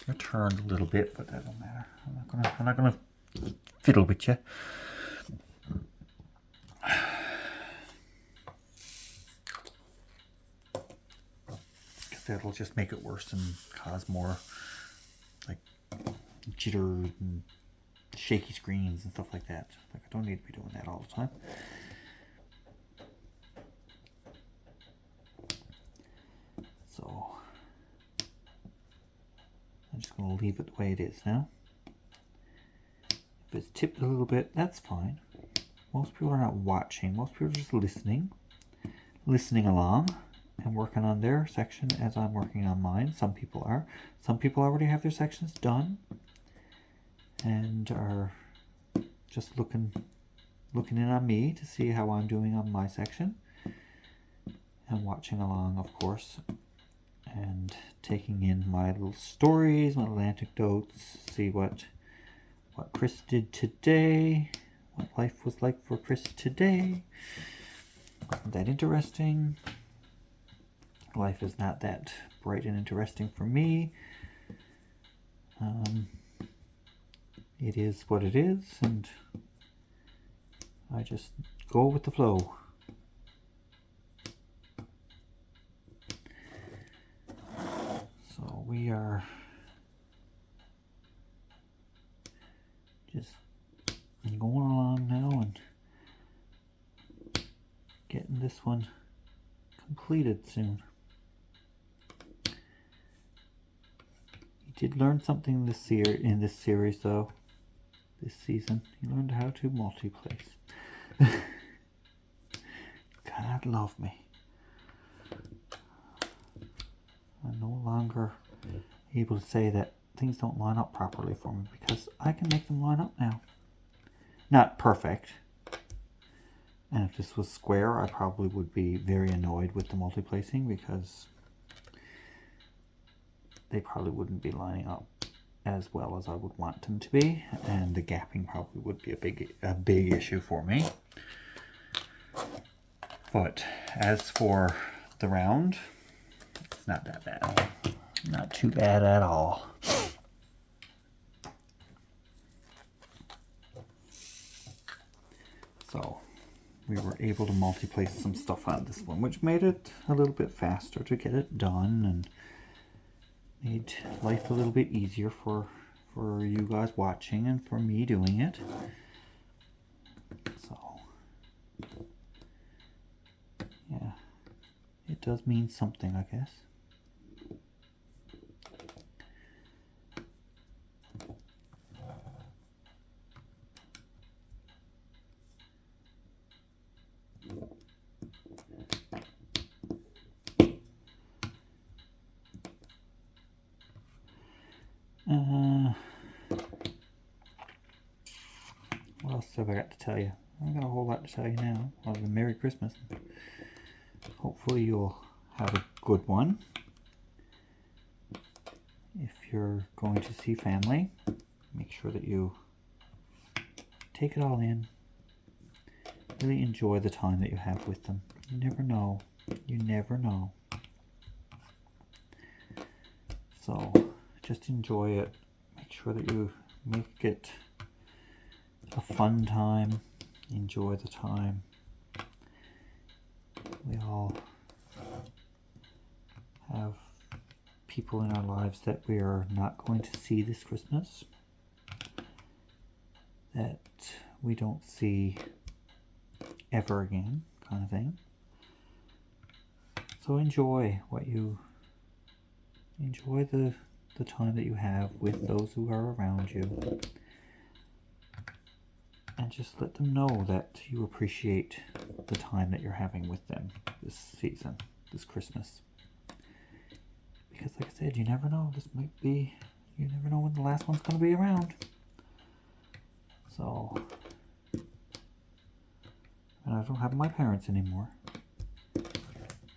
I turned a little bit, but that don't matter. I'm not gonna fiddle with you. Because that'll just make it worse and cause more like jitter and shaky screens and stuff like that. Like, I don't need to be doing that all the time. So I'm just going to leave it the way it is now. If it's tipped a little bit, that's fine. Most people are not watching. Most people are just listening along and working on their section as I'm working on mine. Some people are. Some people already have their sections done and are just looking in on me to see how I'm doing on my section, and watching along, of course, and taking in my little stories, my little anecdotes, see what Chris did today, what life was like for Chris today. Isn't that interesting? Life is not that bright and interesting for me. It is what it is, and I just go with the flow. So we are just going along now and getting this one completed soon. You did learn something in this series though. This season, you learned how to multi-place. God love me. I'm no longer able to say that things don't line up properly for me, because I can make them line up now. Not perfect. And if this was square, I probably would be very annoyed with the multi-placing, because they probably wouldn't be lining up as well as I would want them to be, and the gapping probably would be a big issue for me. But as for the round, it's not that bad. Not too bad at all. So we were able to multi-place some stuff on this one, which made it a little bit faster to get it done, and made life a little bit easier for you guys watching and for me doing it. So yeah, it does mean something, I guess. What else have I got to tell you? I haven't got a whole lot to tell you now, other than Merry Christmas. Hopefully you'll have a good one. If you're going to see family, make sure that you take it all in. Really enjoy the time that you have with them. You never know. You never know. So just enjoy it. Make sure that you make it a fun time. Enjoy the time. We all have people in our lives that we are not going to see this Christmas, that we don't see ever again, kind of thing. So enjoy the time that you have with those who are around you. And just let them know that you appreciate the time that you're having with them this season, this Christmas. Because like I said, you never know. You never know when the last one's going to be around. So, and I don't have my parents anymore.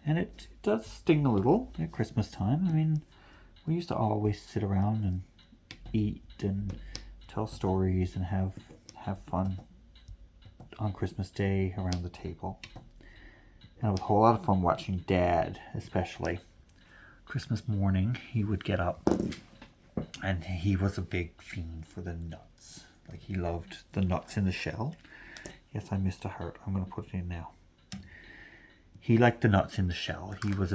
And it does sting a little at Christmas time. I mean, we used to always sit around and eat and tell stories and have fun on Christmas Day around the table. And it was a whole lot of fun watching Dad, especially. Christmas morning, he would get up, and he was a big fiend for the nuts. Like, he loved the nuts in the shell. Yes, I missed a heart. I'm going to put it in now. He liked the nuts in the shell. He was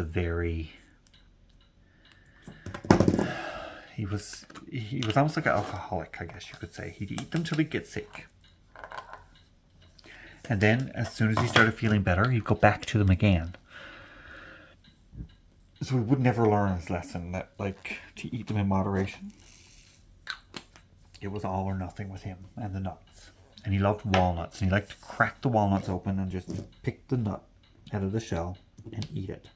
almost like an alcoholic, I guess you could say. He'd eat them till he'd get sick. And then, as soon as he started feeling better, he'd go back to them again. So he would never learn his lesson that, like, to eat them in moderation. It was all or nothing with him and the nuts. And he loved walnuts. And he liked to crack the walnuts open and just pick the nut out of the shell and eat it.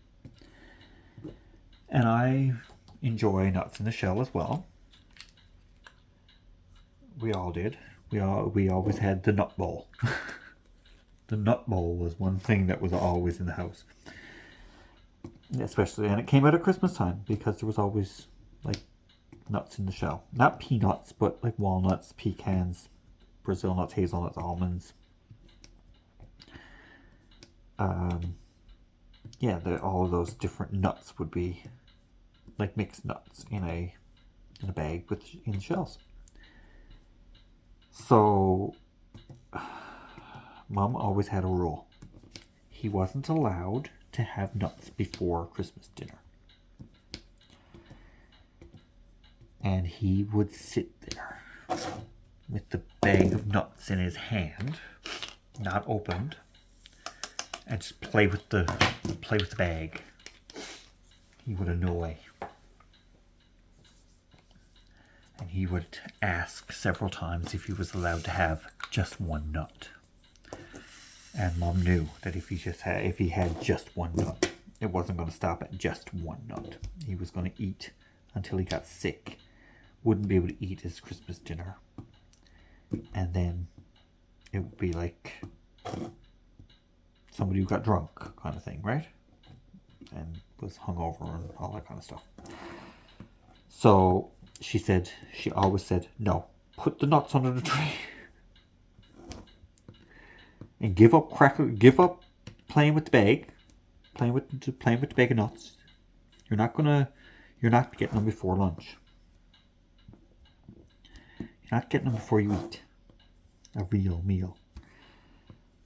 And I enjoy nuts in the shell as well. We all did. We always had the nut bowl. The nut bowl was one thing that was always in the house. Especially, and it came out at Christmas time because there was always like nuts in the shell. Not peanuts, but like walnuts, pecans, Brazil nuts, hazelnuts, almonds. Yeah, all of those different nuts would be like mixed nuts in a bag in shells. So, Mom always had a rule. He wasn't allowed to have nuts before Christmas dinner. And he would sit there with the bag of nuts in his hand, not opened, and just play with the bag. He would annoy. And he would ask several times if he was allowed to have just one nut. And Mom knew that if he had just one nut, it wasn't going to stop at just one nut. He was going to eat until he got sick. Wouldn't be able to eat his Christmas dinner. And then it would be like somebody who got drunk kind of thing, right? And was hungover and all that kind of stuff. So she always said, no, put the nuts under the tree. And give up playing with the bag, playing with the bag of nuts. You're not getting them before lunch. You're not getting them before you eat a real meal.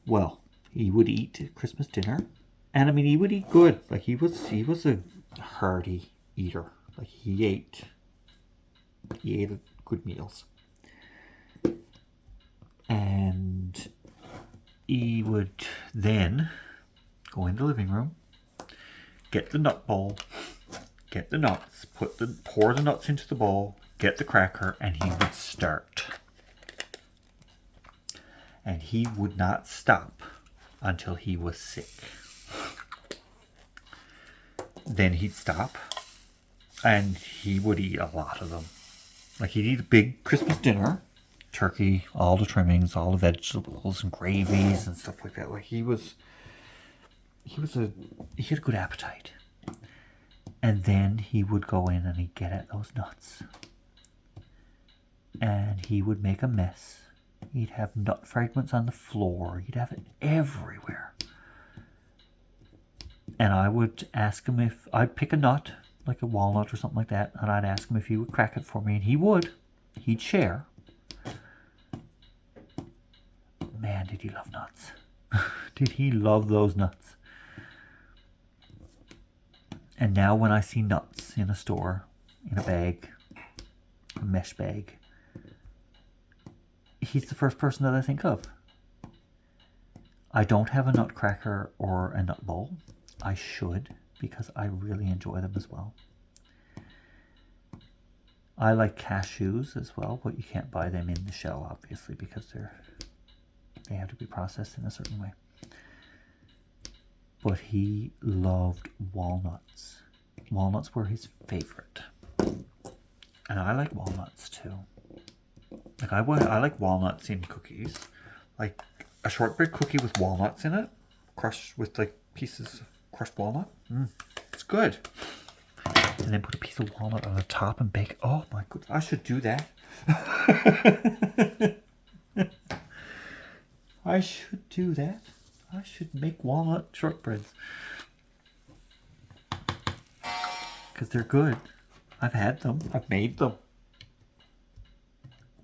Well, he would eat Christmas dinner, and I mean he would eat good. Like he was a hearty eater. Like he ate good meals, and he would then go in the living room, get the nut bowl, get the nuts, pour the nuts into the bowl, get the cracker, and he would start. And he would not stop until he was sick. Then he'd stop, and he would eat a lot of them. Like he'd eat a big Christmas dinner, turkey, all the trimmings, all the vegetables and gravies and stuff like that. Like he had a good appetite. And then he would go in and he'd get at those nuts. And he would make a mess. He'd have nut fragments on the floor. He'd have it everywhere. And I would ask him if I'd pick a nut, like a walnut or something like that, and I'd ask him if he would crack it for me, and he would. He'd share. Man, did he love nuts. Did he love those nuts. And now when I see nuts in a store, in a bag, a mesh bag, he's the first person that I think of. I don't have a nutcracker or a nut bowl. I should, because I really enjoy them as well. I like cashews as well, but you can't buy them in the shell, obviously, because they have to be processed in a certain way. But he loved walnuts. Walnuts were his favorite. And I like walnuts too. Like I like walnuts in cookies. Like a shortbread cookie with walnuts in it, crushed with like pieces of crushed walnut. It's good. And then put a piece of walnut on the top and bake. Oh my goodness, I should do that. I should do that. I should make walnut shortbreads. Because they're good. I've had them. I've made them.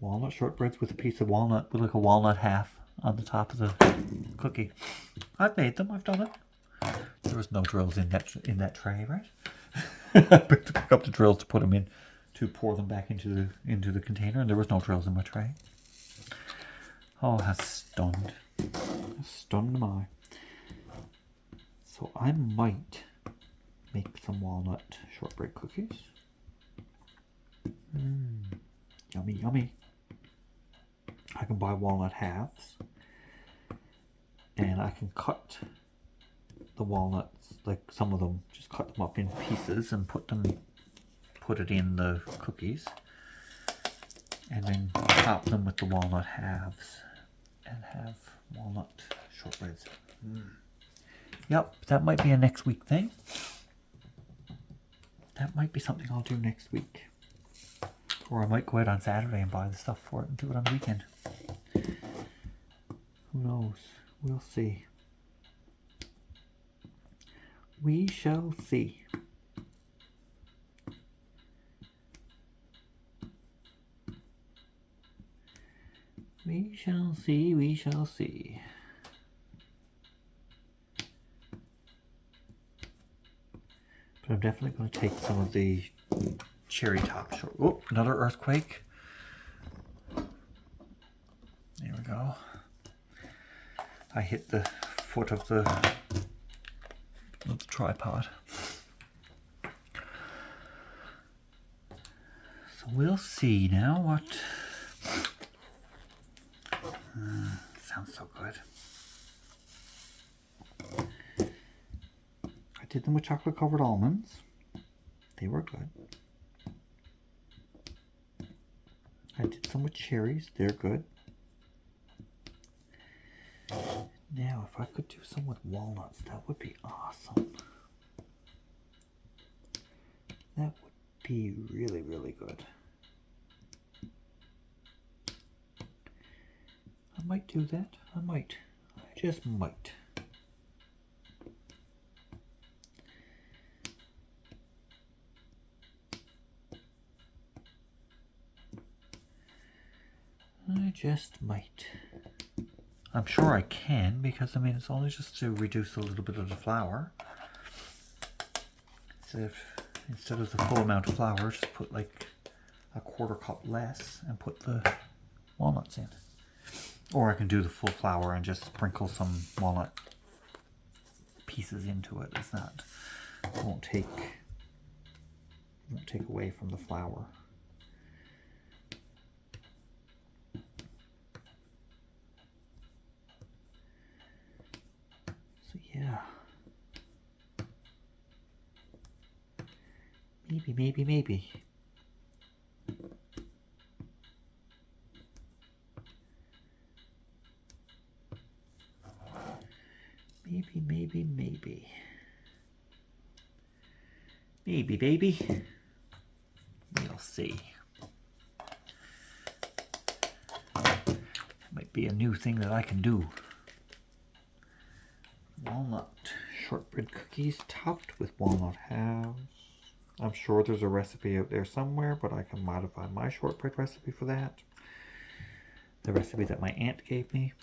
Walnut shortbreads with a piece of walnut, with like a walnut half on the top of the cookie. I've made them. I've done it. There was no drills in that tray, right? I picked up the drills to put them in, to pour them back into the container, and there was no drills in my tray. Oh, how stunned. How stunned am I? So I might make some walnut shortbread cookies. Yummy, yummy. I can buy walnut halves, and I can cut the walnuts, like some of them, just cut them up in pieces and put it in the cookies, and then top them with the walnut halves and have walnut shortbreads. Yep, that might be a next week thing. That might be something I'll do next week. Or I might go out on Saturday and buy the stuff for it and do it on the weekend. Who knows? We'll see. We shall see. We shall see, we shall see. But I'm definitely going to take some of the cherry top short. Oh, another earthquake. There we go. I hit the foot of the tripod. So we'll see now what... sounds so good. I did them with chocolate covered almonds. They were good. I did some with cherries. They're good. Now, if I could do some with walnuts, that would be awesome. That would be really, really good. I might do that. I might. I just might. I just might. I'm sure I can, because I mean it's only just to reduce a little bit of the flour. So instead of the full amount of flour, just put like a quarter cup less and put the walnuts in. Or I can do the full flour and just sprinkle some walnut pieces into it. It's not, it won't take away from the flour. So yeah. Maybe. Maybe, baby. We'll see. Might be a new thing that I can do. Walnut shortbread cookies topped with walnut halves. I'm sure there's a recipe out there somewhere, but I can modify my shortbread recipe for that. The recipe that my aunt gave me.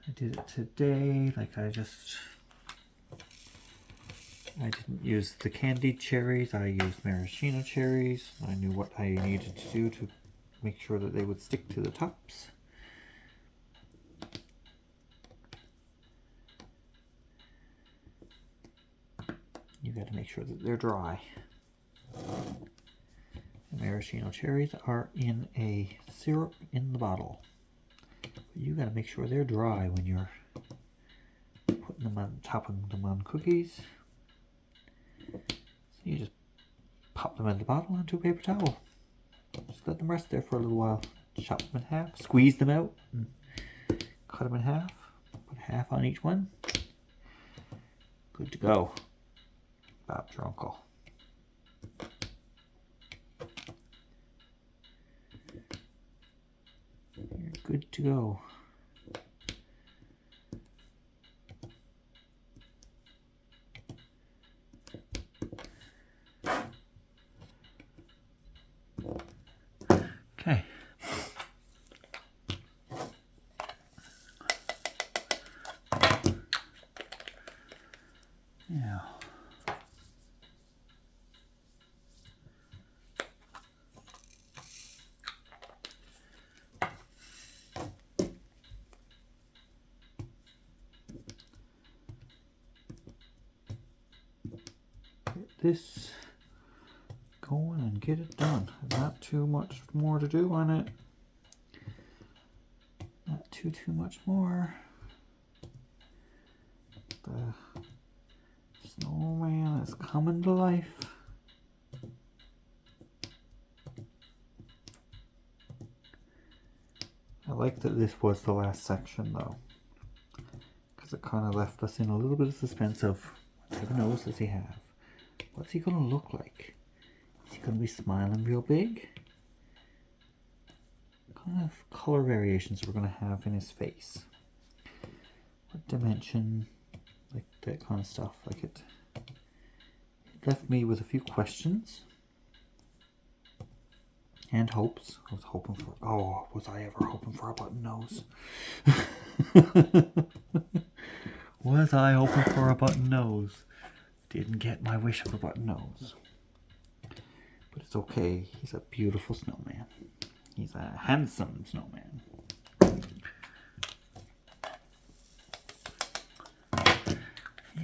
I did it today, like I didn't use the candied cherries, I used maraschino cherries. I knew what I needed to do to make sure that they would stick to the tops. you got to make sure that they're dry. The maraschino cherries are in a syrup in the bottle. But you got to make sure they're dry when you're putting them on, topping them on cookies. So you just pop them in the bottle onto a paper towel. Just let them rest there for a little while. Chop them in half, squeeze them out, and cut them in half. Put half on each one. Good to go. Bob's your uncle. You're good to go. Okay. Yeah. Get this going and get it done. Not too much more to do on it. Not too much more. The snowman is coming to life. I like that this was the last section though, because it kind of left us in a little bit of suspense of what type of nose does he have? What's he going to look like? Is he going to be smiling real big? What kind of color variations we're going to have in his face? What dimension? Like that kind of stuff. Like it left me with a few questions and hopes. I was hoping for, oh, was I ever hoping for a button nose? Was I hoping for a button nose? Didn't get my wish of a button nose. But it's okay. He's a beautiful snowman. He's a handsome snowman.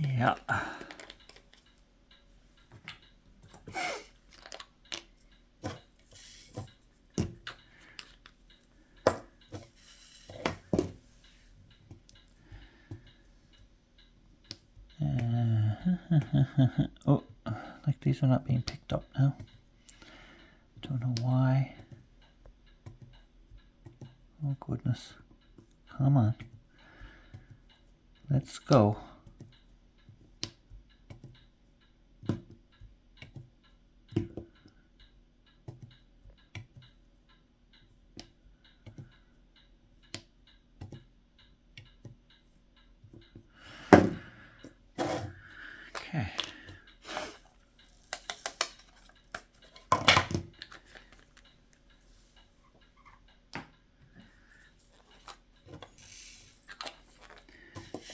Yeah. Oh, like these are not being picked up now. Don't know why. Oh goodness. Come on. Let's go. Okay.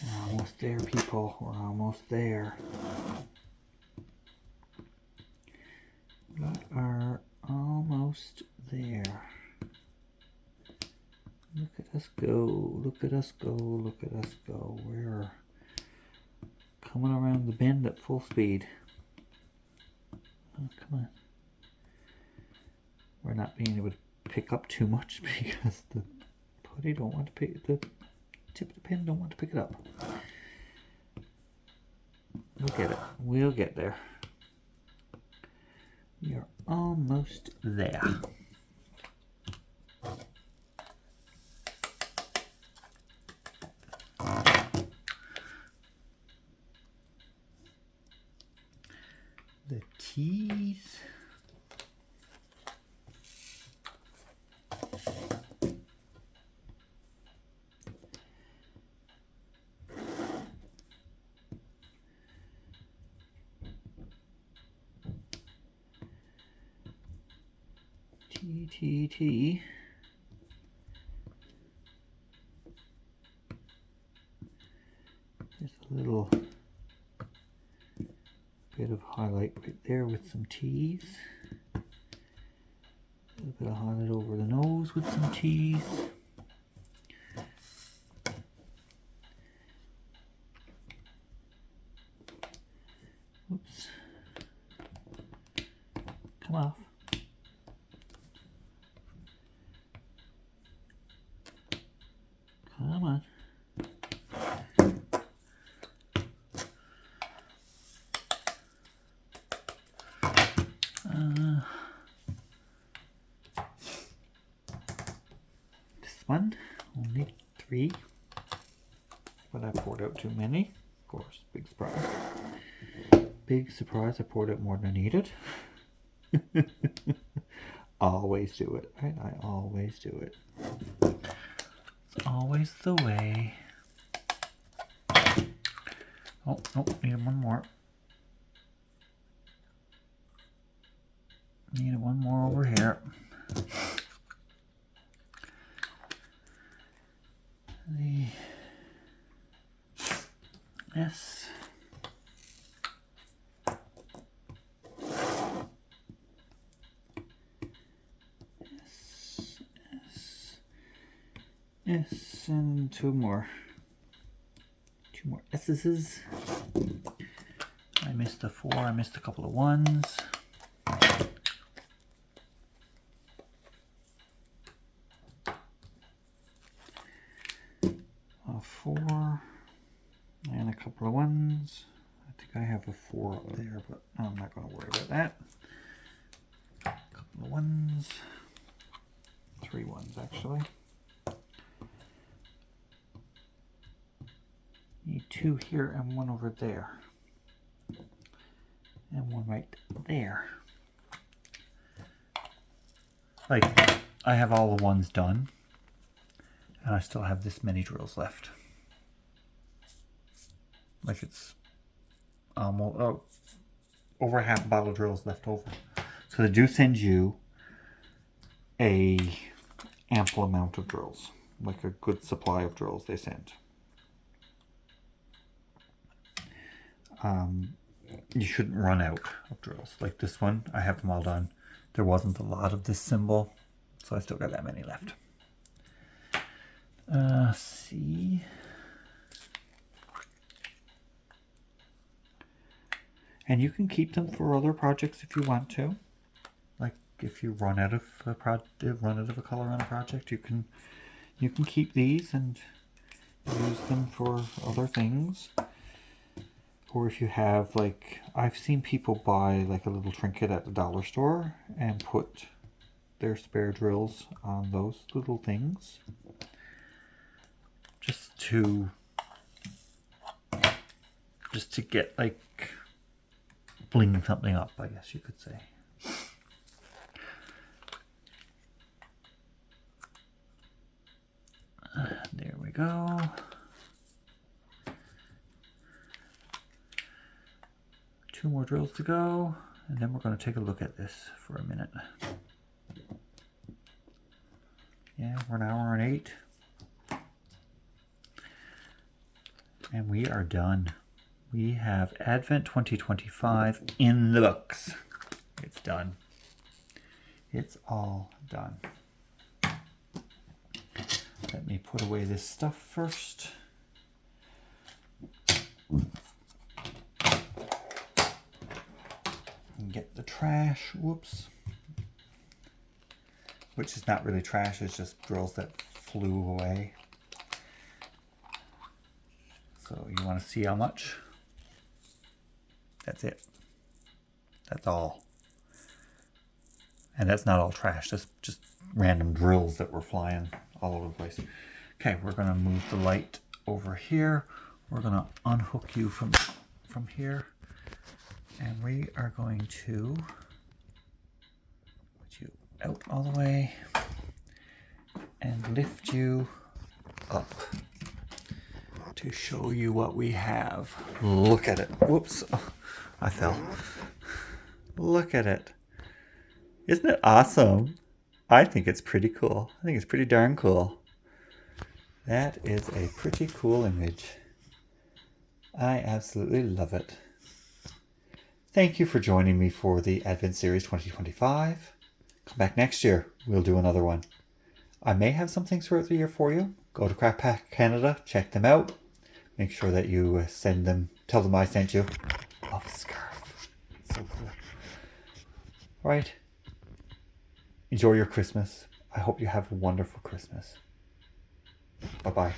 We're almost there, people. We're almost there. We are almost there. Look at us go. Look at us go. Look at us go. We're coming around the bend at full speed. Oh, come on. We're not being able to pick up too much because the putty don't want to pick, the tip of the pen don't want to pick it up. We'll get it. We'll get there. We are almost there. The teas. T. There's a little bit of highlight right there with some T's. A little bit of highlight over the nose with some T's. Oops. come off. Come on. This one, only 3. But I poured out too many. Of course, big surprise. Big surprise, I poured out more than I needed. Always do it, right? I always do it. It's always the way. Oh, needed one more. Needed one more over here. The S. S, and 2 more. 2 more S's. I missed a 4, I missed a couple of 1s. A 4 and a couple of 1s. I think I have a 4 up there, but I'm not going to worry about that. A couple of 1s. 3 1s actually. Need 2 here and 1 over there. And 1 right there. Like, I have all the 1s done. And I still have this many drills left. Like it's almost over half a bottle of drills left over. So they do send you a ample amount of drills. Like a good supply of drills they send. You shouldn't run out of drills. Like this one, I have them all done. There wasn't a lot of this symbol, so I still got that many left. C. And you can keep them for other projects if you want to. Like if you run out of a color on a project, you can keep these and use them for other things. Or if you have, like, I've seen people buy like a little trinket at the dollar store and put their spare drills on those little things. Just to get, like, bling something up, I guess you could say. There we go. Two more drills to go, and then we're going to take a look at this for a minute. Yeah, we're an hour and 8. And we are done. We have Advent 2025 in the books. It's done. It's all done. Let me put away this stuff first. And get the trash. Whoops. Which is not really trash, it's just drills that flew away. So you want to see how much? That's it. That's all. And that's not all trash. That's just random drills that were flying all over the place. Okay, we're going to move the light over here. We're going to unhook you from here. And we are going to put you out all the way and lift you up to show you what we have. Look at it. Whoops. Oh, I fell. Look at it. Isn't it awesome? I think it's pretty cool. I think it's pretty darn cool. That is a pretty cool image. I absolutely love it. Thank you for joining me for the Advent Series 2025. Come back next year. We'll do another one. I may have some things throughout the year for you. Go to Craft Pack Canada. Check them out. Make sure that you send them. Tell them I sent you. Love a scarf. So cool. All right. Enjoy your Christmas. I hope you have a wonderful Christmas. Bye bye.